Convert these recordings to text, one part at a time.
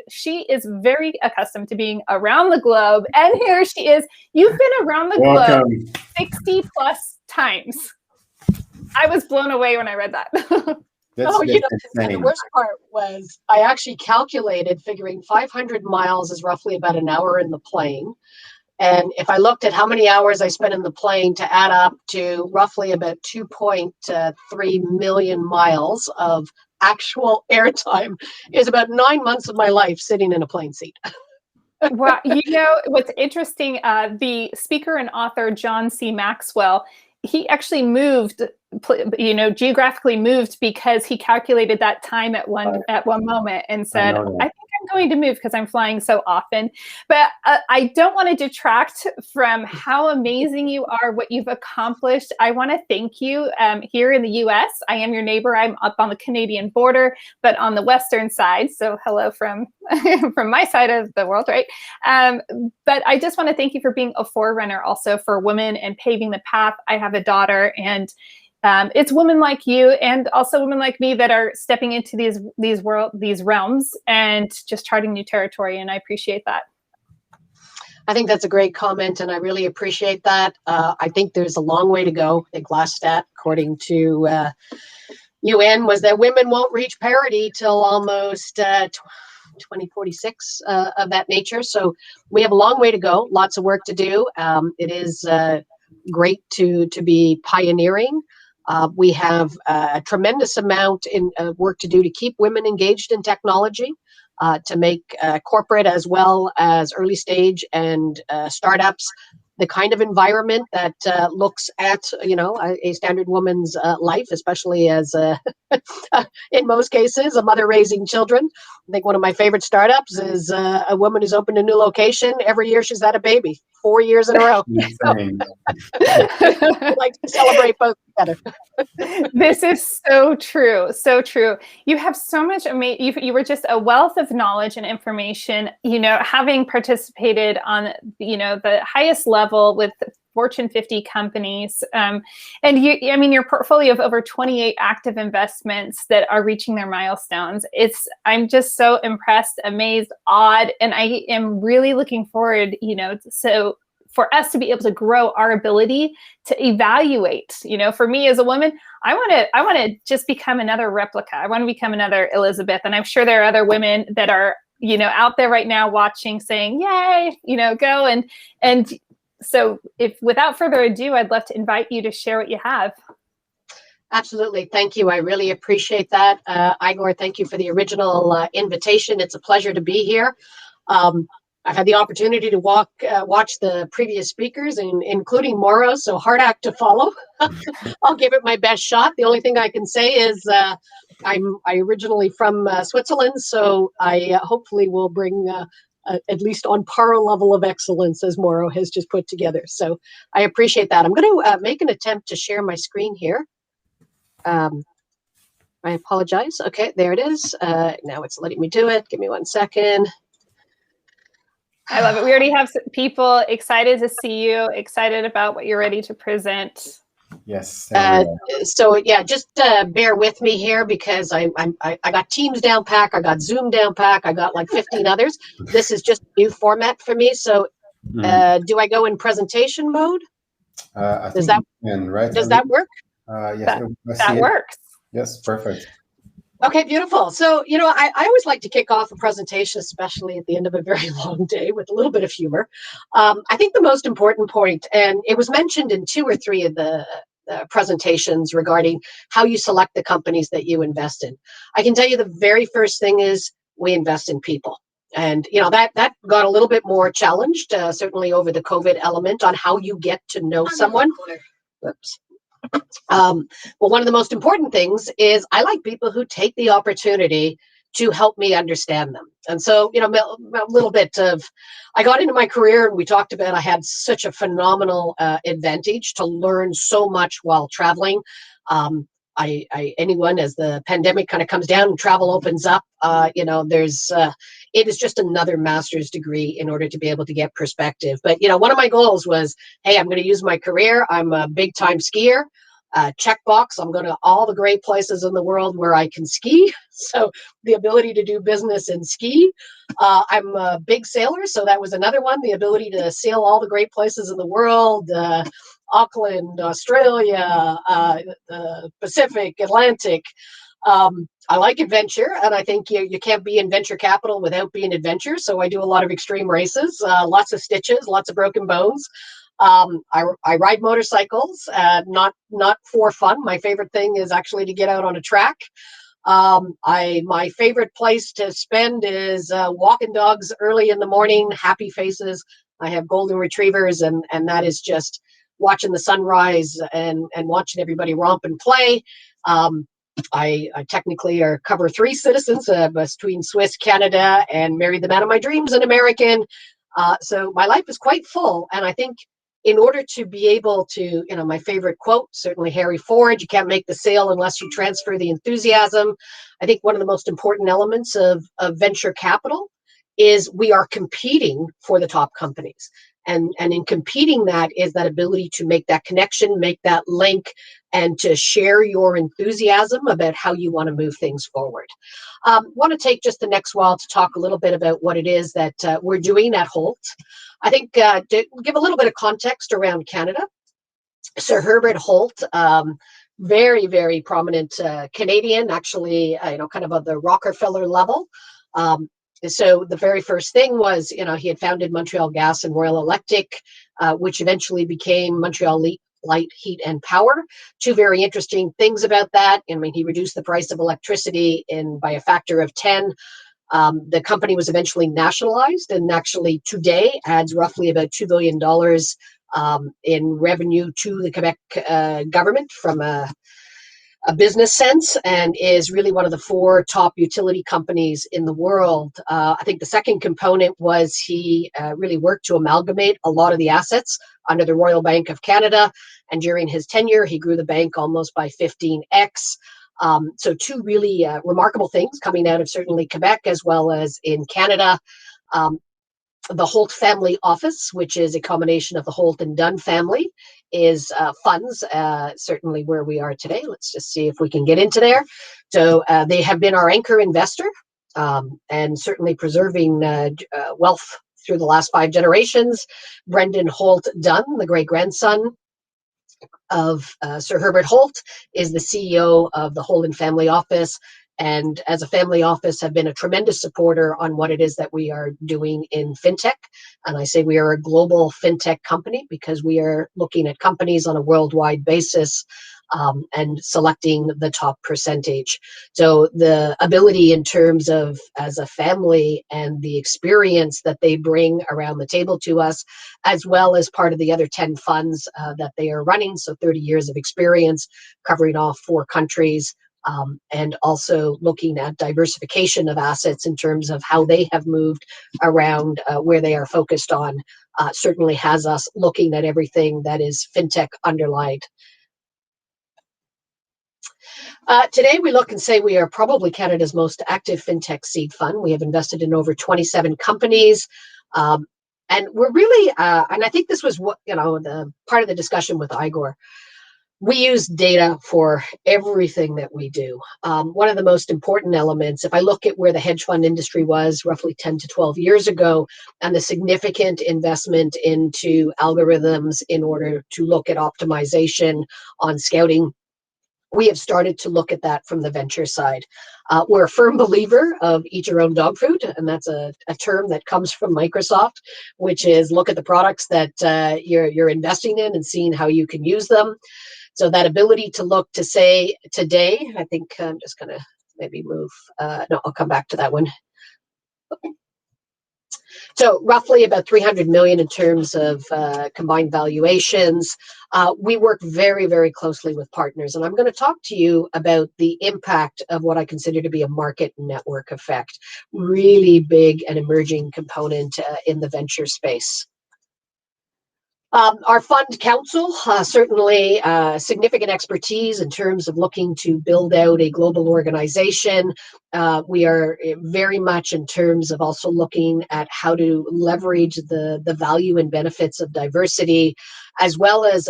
She is very accustomed to being around the globe. And here she is. You've been around the globe 60 plus times. I was blown away when I read that. And the worst part was I actually calculated, figuring 500 miles is roughly about an hour in the plane. And if I looked at how many hours I spent in the plane to add up to roughly about 2.3 million miles of actual airtime, is about 9 months of my life sitting in a plane seat. Well, what's interesting, the speaker and author John C. Maxwell, he actually moved, geographically moved because he calculated that time at one moment and said, I think I'm going to move because I'm flying so often. But I don't want to detract from how amazing you are, what you've accomplished. I want to thank you here in the US. I am your neighbor. I'm up on the Canadian border, but on the western side. So hello from from my side of the world, right? But I just want to thank you for being a forerunner also for women and paving the path. I have a daughter, and it's women like you and also women like me that are stepping into these realms and just charting new territory. And I appreciate that. I think that's a great comment, and I really appreciate that. I think there's a long way to go. I think last stat, according to UN, was that women won't reach parity till almost 2046 of that nature. So we have a long way to go, lots of work to do. It is great to be pioneering. We have a tremendous amount in work to do to keep women engaged in technology, to make corporate as well as early stage and startups the kind of environment that looks at, a standard woman's life, especially as, in most cases, a mother raising children. I think one of my favorite startups is a woman who's opened a new location. Every year she's had a baby, 4 years in a row. I'd like to celebrate both together. This is so true. So true. You have so much you were just a wealth of knowledge and information, having participated on, the highest level with Fortune 50 companies. And your portfolio of over 28 active investments that are reaching their milestones. I'm just so impressed, amazed, awed, and I am really looking forward, so for us to be able to grow our ability to evaluate, for me as a woman, I want to just become another replica. I want to become another Elisabeth. And I'm sure there are other women that are, out there right now watching saying, yay, go. And so without further ado, I'd love to invite you to share what you have. Absolutely. Thank you. I really appreciate that. Igor, thank you for the original invitation. It's a pleasure to be here. I've had the opportunity to watch the previous speakers, including Mauro, so hard act to follow. I'll give it my best shot. The only thing I can say is I'm originally from Switzerland, so I hopefully will bring at least on par level of excellence as Mauro has just put together. So I appreciate that. I'm going to make an attempt to share my screen here. I apologize. Okay, there it is. Now it's letting me do it. Give me 1 second. I love it. We already have people excited to see you, excited about what you're ready to present. Yes. So yeah, just bear with me here because I got Teams down pack, I got Zoom down pack, I got like 15 others. This is just a new format for me. So do I go in presentation mode? Does that work? Yes, that works. Yes, perfect. Okay, beautiful. So, I always like to kick off a presentation, especially at the end of a very long day, with a little bit of humor. I think the most important point, and it was mentioned in 2 or 3 of the presentations regarding how you select the companies that you invest in. I can tell you the very first thing is we invest in people. And, that got a little bit more challenged, certainly over the COVID element on how you get to know someone. Whoops. Well, one of the most important things is I like people who take the opportunity to help me understand them. And so, a little bit of, I got into my career and we talked about, I had such a phenomenal advantage to learn so much while traveling. Anyone, as the pandemic kind of comes down and travel opens up, it is just another master's degree in order to be able to get perspective. But, one of my goals was, hey, I'm going to use my career. I'm a big time skier. checkbox. I'm going to all the great places in the world where I can ski. So the ability to do business in ski. I'm a big sailor, so that was another one. The ability to sail all the great places in the world. Auckland, Australia, the Pacific, Atlantic. I like adventure, and I think you can't be in venture capital without being adventure. So I do a lot of extreme races, lots of stitches, lots of broken bones. I ride motorcycles, not for fun. My favorite thing is actually to get out on a track. My favorite place to spend is walking dogs early in the morning, happy faces. I have golden retrievers, and that is just watching the sunrise and watching everybody romp and play. I technically cover 3 citizens between Swiss, Canada, and married the man of my dreams, an American. So my life is quite full, and I think in order to be able to, my favorite quote, certainly Harry Ford, you can't make the sale unless you transfer the enthusiasm. I think one of the most important elements of venture capital is we are competing for the top companies. And in competing, that is that ability to make that connection, make that link, and to share your enthusiasm about how you want to move things forward. Want to take just the next while to talk a little bit about what it is that we're doing at Holt. I think to give a little bit of context around Canada, Sir Herbert Holt, very, very prominent Canadian, actually, kind of the Rockefeller level. So the very first thing was, he had founded Montreal Gas and Royal Electric, which eventually became Montreal Light, Heat, and Power. 2 very interesting things about that. I mean, he reduced the price of electricity by a factor of 10. The company was eventually nationalized, and actually today adds roughly about $2 billion in revenue to the Quebec government from a business sense, and is really one of the 4 top utility companies in the world. I think the second component was he really worked to amalgamate a lot of the assets under the Royal Bank of Canada, and during his tenure, he grew the bank almost by 15x. So 2 really remarkable things coming out of certainly Quebec as well as in Canada. The Holt family office, which is a combination of the Holt and Dunn family, is funds, certainly where we are today. Let's just see if we can get into there. So they have been our anchor investor, and certainly preserving wealth through the last 5 generations. Brendan Holt Dunn, the great-grandson of Sir Herbert Holt, is the CEO of the Holt family office, and as a family office have been a tremendous supporter on what it is that we are doing in fintech. And I say we are a global fintech company because we are looking at companies on a worldwide basis, and selecting the top percentage. So the ability in terms of as a family and the experience that they bring around the table to us, as well as part of the other 10 funds that they are running. So 30 years of experience covering all 4 countries. And also looking at diversification of assets in terms of how they have moved around where they are focused on, certainly has us looking at everything that is fintech underlined. Today we look and say we are probably Canada's most active fintech seed fund. We have invested in over 27 companies. And we're really, and I think this was what, the part of the discussion with Igor. We use data for everything that we do. One of the most important elements, if I look at where the hedge fund industry was roughly 10 to 12 years ago, and the significant investment into algorithms in order to look at optimization on scouting, we have started to look at that from the venture side. We're a firm believer of eat your own dog food, and that's a term that comes from Microsoft, which is look at the products that you're investing in and seeing how you can use them. So that ability to look to say today, I think I'm just going to maybe move. No, I'll come back to that one. So roughly about 300 million in terms of combined valuations. We work very, very closely with partners, and I'm going to talk to you about the impact of what I consider to be a market network effect. Really big and emerging component in the venture space. Our fund council, certainly significant expertise in terms of looking to build out a global organization. We are very much in terms of also looking at how to leverage the value and benefits of diversity, as well as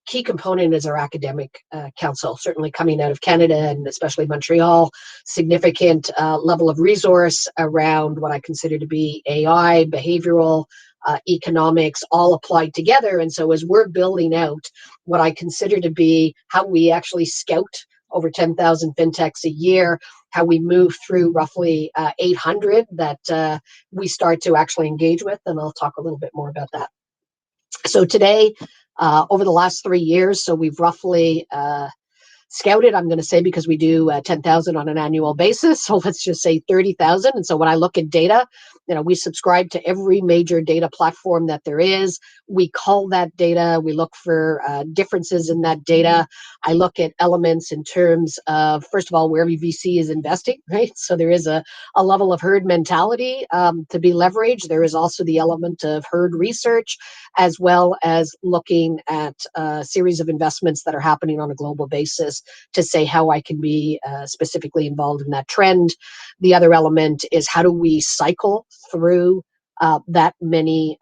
key component is our academic council, certainly coming out of Canada and especially Montreal, significant level of resource around what I consider to be AI, behavioral, economics, all applied together. And so as we're building out what I consider to be how we actually scout over 10,000 fintechs a year, how we move through roughly 800 that we start to actually engage with, and I'll talk a little bit more about that. So today, over the last 3 years, so we've roughly scouted, I'm going to say, because we do 10,000 on an annual basis. So let's just say 30,000. And so when I look at data, we subscribe to every major data platform that there is. We call that data. We look for differences in that data. I look at elements in terms of, first of all, where every VC is investing, right? So there is a level of herd mentality to be leveraged. There is also the element of herd research, as well as looking at a series of investments that are happening on a global basis to say how I can be specifically involved in that trend. The other element is how do we cycle through that many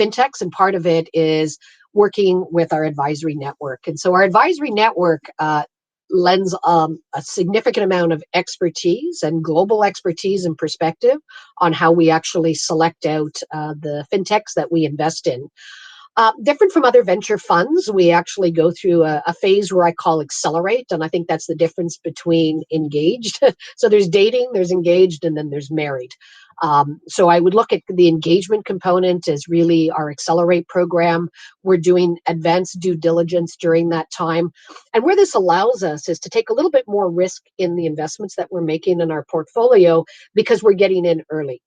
fintechs, and part of it is working with our advisory network. And so our advisory network lends a significant amount of expertise and global expertise and perspective on how we actually select out the fintechs that we invest in. Different from other venture funds, we actually go through a phase where I call Accelerate, and I think that's the difference between engaged. So there's dating, there's engaged, and then there's married. So I would look at the engagement component as really our Accelerate program. We're doing advanced due diligence during that time. And where this allows us is to take a little bit more risk in the investments that we're making in our portfolio because we're getting in early.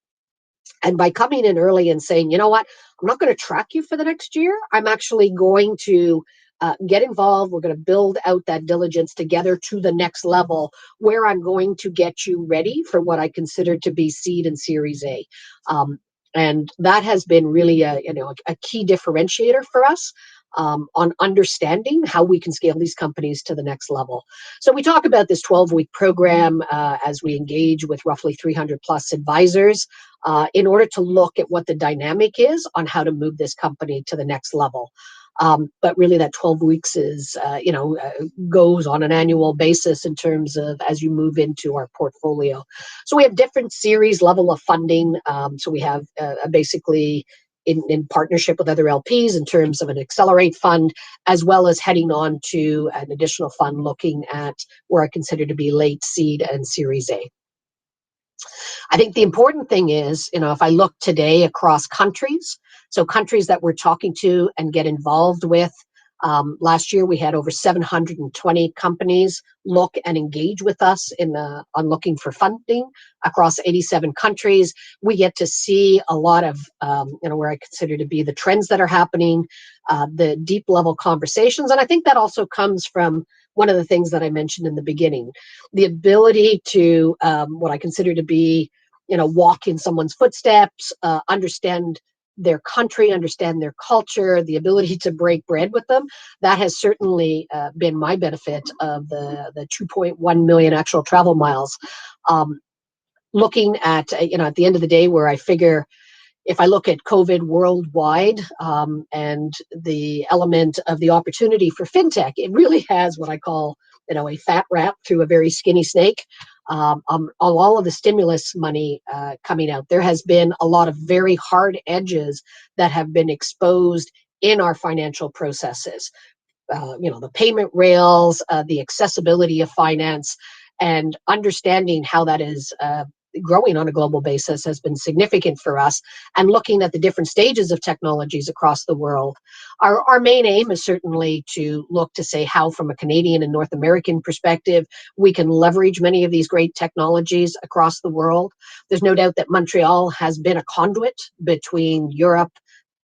And by coming in early and saying, you know what, I'm not going to track you for the next year. I'm actually going to get involved. We're going to build out that diligence together to the next level where I'm going to get you ready for what I consider to be seed and Series A. And that has been really a key differentiator for us on understanding how we can scale these companies to the next level. So we talk about this 12-week program as we engage with roughly 300 plus advisors in order to look at what the dynamic is on how to move this company to the next level. But really that 12 weeks is, goes on an annual basis in terms of as you move into our portfolio. So we have different series level of funding. So we have basically in partnership with other LPs in terms of an Accelerate fund, as well as heading on to an additional fund looking at where I consider to be late seed and Series A. I think the important thing is, if I look today across countries, so countries that we're talking to and get involved with, last year we had over 720 companies look and engage with us on looking for funding across 87 countries. We get to see a lot of, where I consider to be the trends that are happening, the deep level conversations. And I think that also comes from one of the things that I mentioned in the beginning, the ability to what I consider to be, walk in someone's footsteps, understand their country, understand their culture, the ability to break bread with them. That has certainly been my benefit of the 2.1 million actual travel miles. Looking at, at the end of the day, where I figure if I look at COVID worldwide and the element of the opportunity for fintech, it really has what I call, a fat rat through a very skinny snake. On all of the stimulus money coming out, there has been a lot of very hard edges that have been exposed in our financial processes. The payment rails, the accessibility of finance, and understanding how that is growing on a global basis has been significant for us, and looking at the different stages of technologies across the world. Our main aim is certainly to look to say how, from a Canadian and North American perspective, we can leverage many of these great technologies across the world. There's no doubt that Montreal has been a conduit between Europe,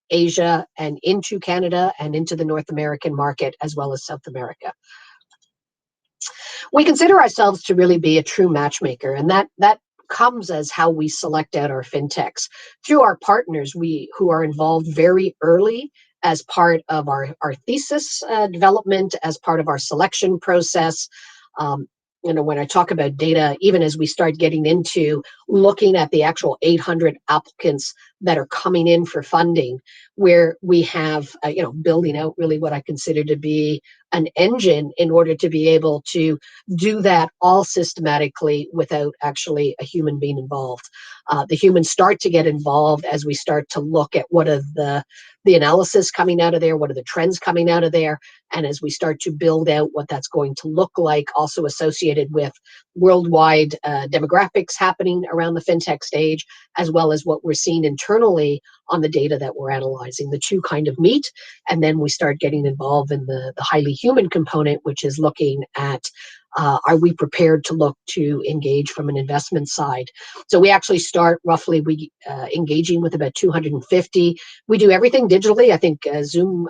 Asia, and into Canada and into the North American market, as well as South America. We consider ourselves to really be a true matchmaker, and that comes as how we select out our fintechs through our partners who are involved very early as part of our thesis development, as part of our selection process. when I talk about data, even as we start getting into looking at the actual 800 applicants that are coming in for funding, where we have, building out really what I consider to be an engine in order to be able to do that all systematically without actually a human being involved. The humans start to get involved as we start to look at what are the analysis coming out of there, what are the trends coming out of there, and as we start to build out what that's going to look like, also associated with worldwide demographics happening around the fintech stage, as well as what we're seeing internally on the data that we're analyzing. The two kind of meet, and then we start getting involved in the highly human component, which is looking at are we prepared to look to engage from an investment side? So we actually start roughly engaging with about 250. We do everything digitally. I think Zoom,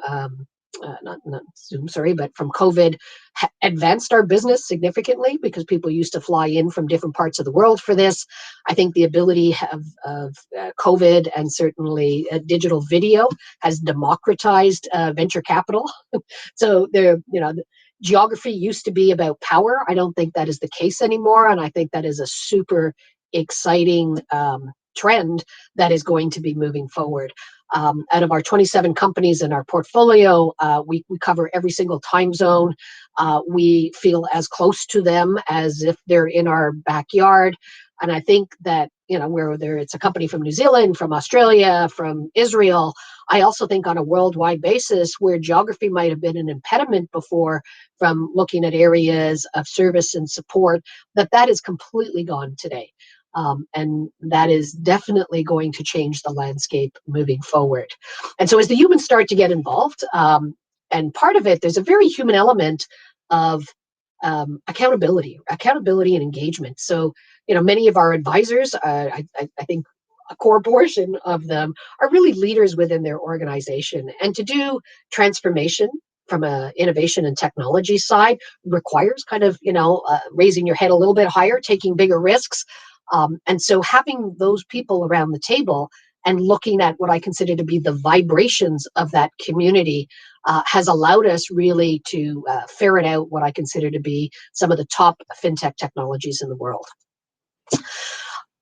not Zoom, sorry, but from COVID advanced our business significantly because people used to fly in from different parts of the world for this. I think the ability of COVID and certainly digital video has democratized venture capital. So geography used to be about power. I don't think that is the case anymore. And I think that is a super exciting trend that is going to be moving forward. Out of our 27 companies in our portfolio, we cover every single time zone. We feel as close to them as if they're in our backyard. And I think that, whether it's a company from New Zealand, from Australia, from Israel, I also think on a worldwide basis where geography might have been an impediment before from looking at areas of service and support, that is completely gone today. And that is definitely going to change the landscape moving forward. And so as the humans start to get involved, and part of it, there's a very human element of accountability and engagement. So, many of our advisors, I think a core portion of them are really leaders within their organization. And to do transformation from a innovation and technology side requires kind of, raising your head a little bit higher, taking bigger risks. And so having those people around the table and looking at what I consider to be the vibrations of that community has allowed us really to ferret out what I consider to be some of the top fintech technologies in the world.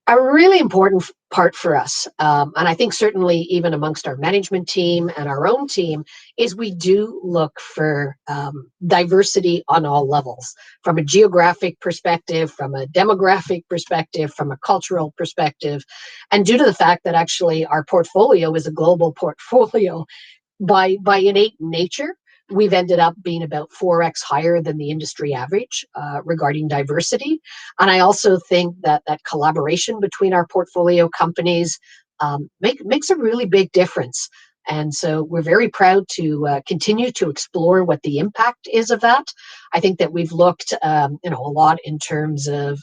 A really important part for us, and I think certainly even amongst our management team and our own team, is we do look for diversity on all levels, from a geographic perspective, from a demographic perspective, from a cultural perspective. And due to the fact that actually our portfolio is a global portfolio, by innate nature, we've ended up being about 4x higher than the industry average regarding diversity. And I also think that collaboration between our portfolio companies makes a really big difference. And so we're very proud to continue to explore what the impact is of that. I think that we've looked a lot in terms of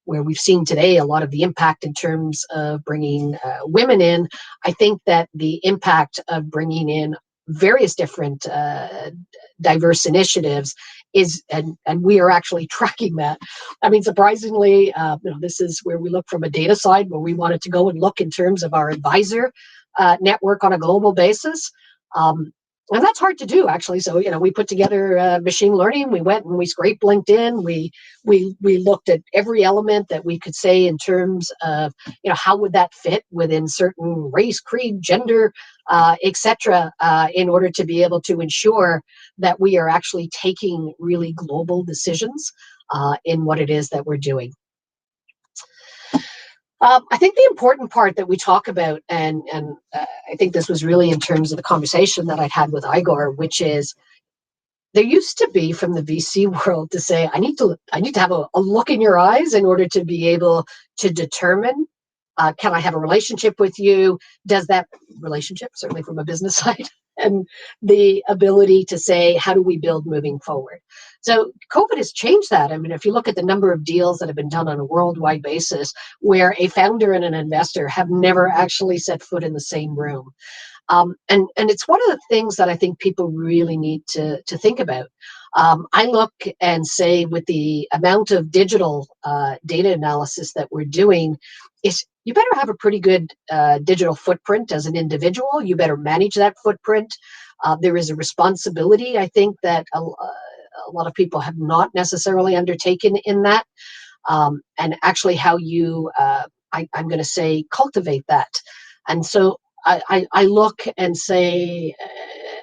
where we've seen today a lot of the impact in terms of bringing women in. I think that the impact of bringing in various different diverse initiatives is, and we are actually tracking that. I mean, surprisingly, this is where we look from a data side, where we wanted to go and look in terms of our advisor network on a global basis. And that's hard to do, actually. So, we put together machine learning. We went and we scraped LinkedIn. We looked at every element that we could say in terms of, how would that fit within certain race, creed, gender, etc., in order to be able to ensure that we are actually taking really global decisions in what it is that we're doing. I think the important part that we talk about, and I think this was really in terms of the conversation that I'd had with Igor, which is there used to be from the VC world to say, I need to have a look in your eyes in order to be able to determine, can I have a relationship with you? Does that relationship, certainly from a business side, and the ability to say, how do we build moving forward? So COVID has changed that. I mean, if you look at the number of deals that have been done on a worldwide basis where a founder and an investor have never actually set foot in the same room. And it's one of the things that I think people really need to think about. I look and say with the amount of digital data analysis that we're doing, is you better have a pretty good digital footprint as an individual. You better manage that footprint. There is a responsibility, I think, that a lot of people have not necessarily undertaken in that, and actually how you, I'm going to say, cultivate that. And so I look and say,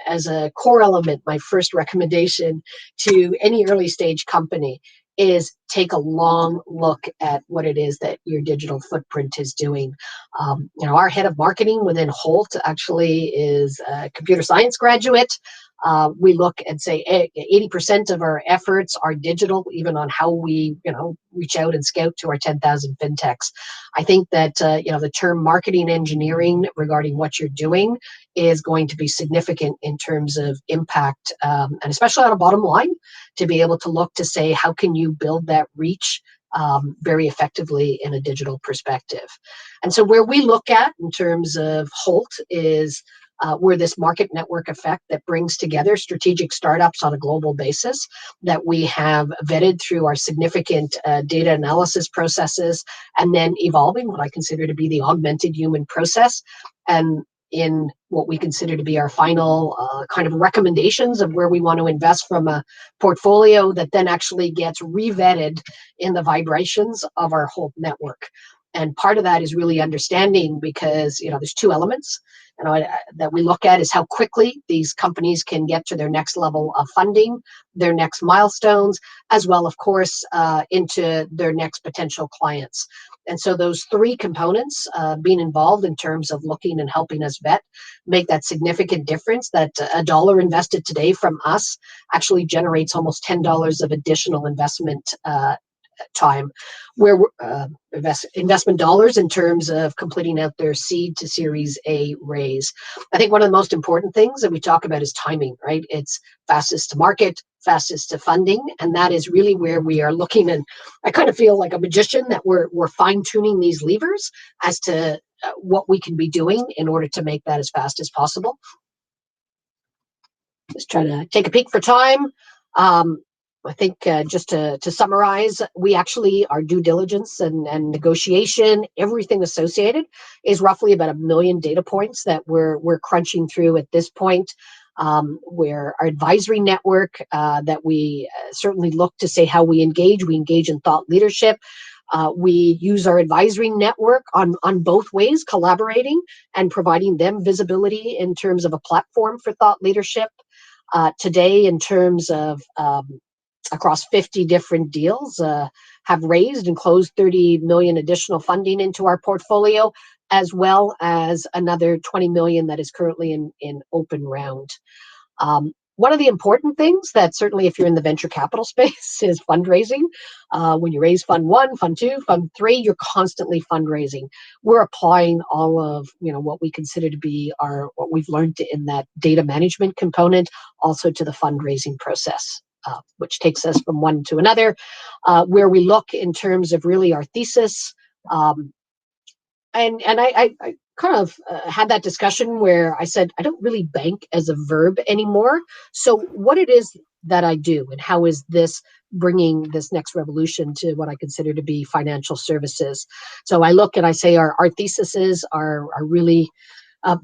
as a core element, my first recommendation to any early stage company is take a long look at what it is that your digital footprint is doing. Our head of marketing within Holt actually is a computer science graduate. We look and say 80% of our efforts are digital, even on how we, reach out and scout to our 10,000 fintechs. I think that, the term marketing engineering regarding what you're doing is going to be significant in terms of impact, and especially on a bottom line, to be able to look to say, how can you build that reach very effectively in a digital perspective? And so where we look at in terms of Holt is we're this market network effect that brings together strategic startups on a global basis that we have vetted through our significant data analysis processes, and then evolving what I consider to be the augmented human process, and in what we consider to be our final kind of recommendations of where we want to invest from a portfolio that then actually gets revetted in the vibrations of our whole network. And part of that is really understanding, because there's two elements that we look at, is how quickly these companies can get to their next level of funding, their next milestones, as well, of course, into their next potential clients. And so those three components, being involved in terms of looking and helping us vet, make that significant difference. That a dollar invested today from us actually generates almost $10 of additional investment time, where investment dollars in terms of completing out their seed to Series A raise. I think one of the most important things that we talk about is timing, right? It's fastest to market, fastest to funding, and that is really where we are looking. And I kind of feel like a magician that we're fine-tuning these levers as to what we can be doing in order to make that as fast as possible. Just trying to take a peek for time. I think just to summarize, we actually, our due diligence and negotiation, everything associated, is roughly about 1 million data points that we're crunching through at this point. Where our advisory network, that we certainly look to say how we engage in thought leadership. We use our advisory network on both ways, collaborating and providing them visibility in terms of a platform for thought leadership. Today, in terms of across 50 different deals, have raised and closed 30 million additional funding into our portfolio, as well as another 20 million that is currently in open round. One of the important things that certainly, if you're in the venture capital space, is fundraising. When you raise fund 1, fund 2, fund 3, you're constantly fundraising. We're applying all of what we consider to be what we've learned in that data management component also to the fundraising process. Which takes us from one to another, where we look in terms of really our thesis. And I kind of had that discussion where I said, I don't really bank as a verb anymore. So what it is that I do, and how is this bringing this next revolution to what I consider to be financial services? So I look and I say our theses are really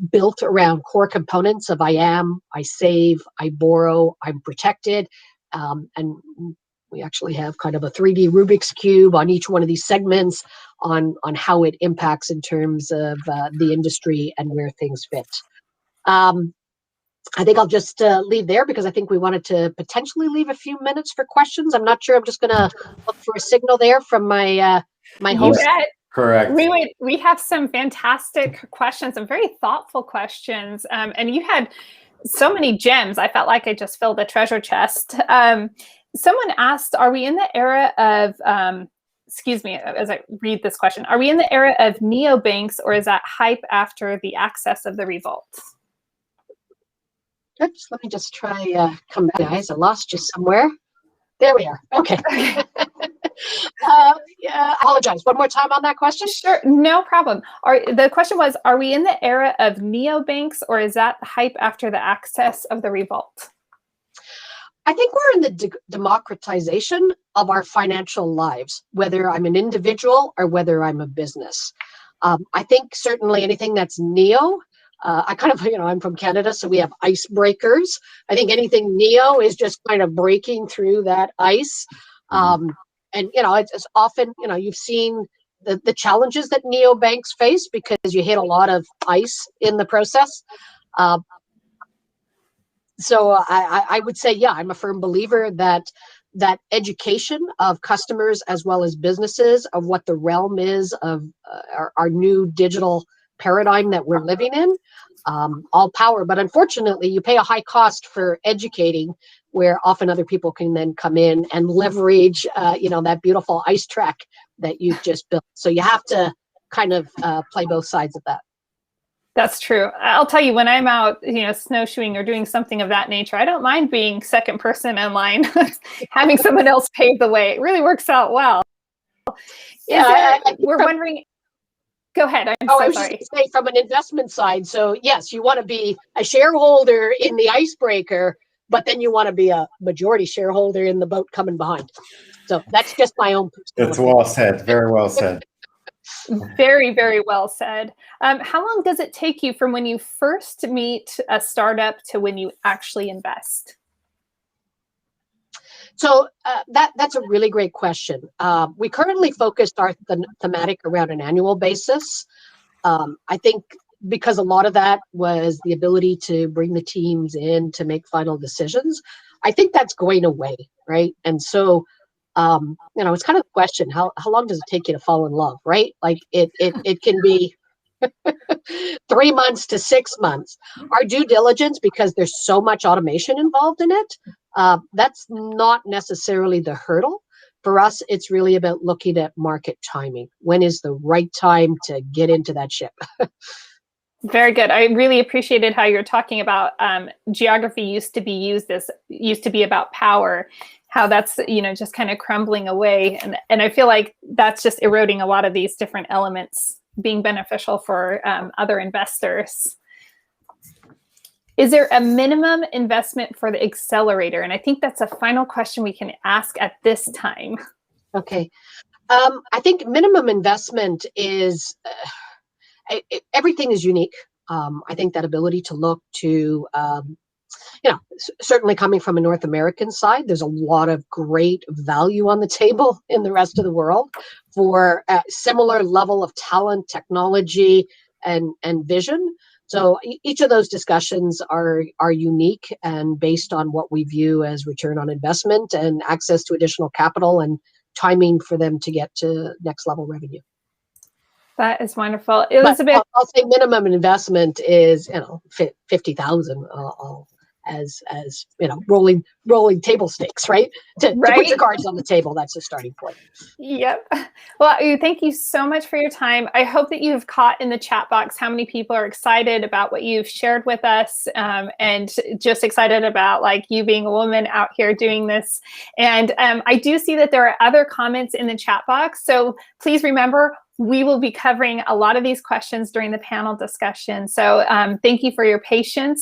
built around core components of I am, I save, I borrow, I'm protected. And we actually have kind of a 3D Rubik's Cube on each one of these segments on how it impacts in terms of the industry and where things fit. I think I'll just leave there, because I think we wanted to potentially leave a few minutes for questions. I'm not sure. I'm just going to look for a signal there from my host. Correct. We have some fantastic questions, some very thoughtful questions, and you had so many gems. I felt like I just filled a treasure chest. Someone asked, are we in the era of, excuse me, as I read this question, are we in the era of neobanks, or is that hype after the access of the revolt? Oops, let me just try, come back, guys. I lost you somewhere. There we are. Okay. Apologize. One more time on that question? Sure, no problem. The question was, are we in the era of neobanks, or is that hype after the access of the revolt? I think we're in the democratization of our financial lives, whether I'm an individual or whether I'm a business. I think certainly anything that's neo I kind of, I'm from Canada, so we have icebreakers. I think anything neo is just kind of breaking through that ice. And, it's often, you've seen the challenges that neobanks face because you hit a lot of ice in the process. So I would say, yeah, I'm a firm believer that education of customers as well as businesses of what the realm is of our new digital paradigm that we're living in, all power. But unfortunately, you pay a high cost for educating, where often other people can then come in and leverage, that beautiful ice track that you've just built. So you have to kind of play both sides of that. That's true. I'll tell you, when I'm out, snowshoeing or doing something of that nature, I don't mind being second person in line, having someone else pave the way. It really works out well. We're wondering. Go ahead. I'm so I was sorry. just going to say, from an investment side, so yes, you want to be a shareholder in the icebreaker, but then you want to be a majority shareholder in the boat coming behind. So that's just my own personal opinion. Well said. Very well said. Very, very well said. How long does it take you from when you first meet a startup to when you actually invest? So that's a really great question. We currently focused our thematic around an annual basis. I think because a lot of that was the ability to bring the teams in to make final decisions. I think that's going away, right? And so it's kind of the question, how long does it take you to fall in love, right? Like it can be 3 months to 6 months. Our due diligence, because there's so much automation involved in it, that's not necessarily the hurdle. For us, it's really about looking at market timing. When is the right time to get into that ship? Very good. I really appreciated how you're talking about geography used to be about power, how that's just kind of crumbling away, and I feel like that's just eroding a lot of these different elements, being beneficial for other investors. Is there a minimum investment for the accelerator? And I think that's a final question we can ask at this time. Okay. I think minimum investment is, everything is unique. I think that ability to look to, certainly coming from a North American side, there's a lot of great value on the table in the rest of the world for a similar level of talent, technology, and vision. So each of those discussions are unique and based on what we view as return on investment and access to additional capital and timing for them to get to next level revenue. That is wonderful. Elisabeth, I'll say minimum investment is 50,000 as rolling table stakes, right? To put your cards on the table, that's the starting point. Yep. Well, thank you so much for your time. I hope that you've caught in the chat box how many people are excited about what you've shared with us, and just excited about you being a woman out here doing this. And I do see that there are other comments in the chat box. So please remember, we will be covering a lot of these questions during the panel discussion. So thank you for your patience.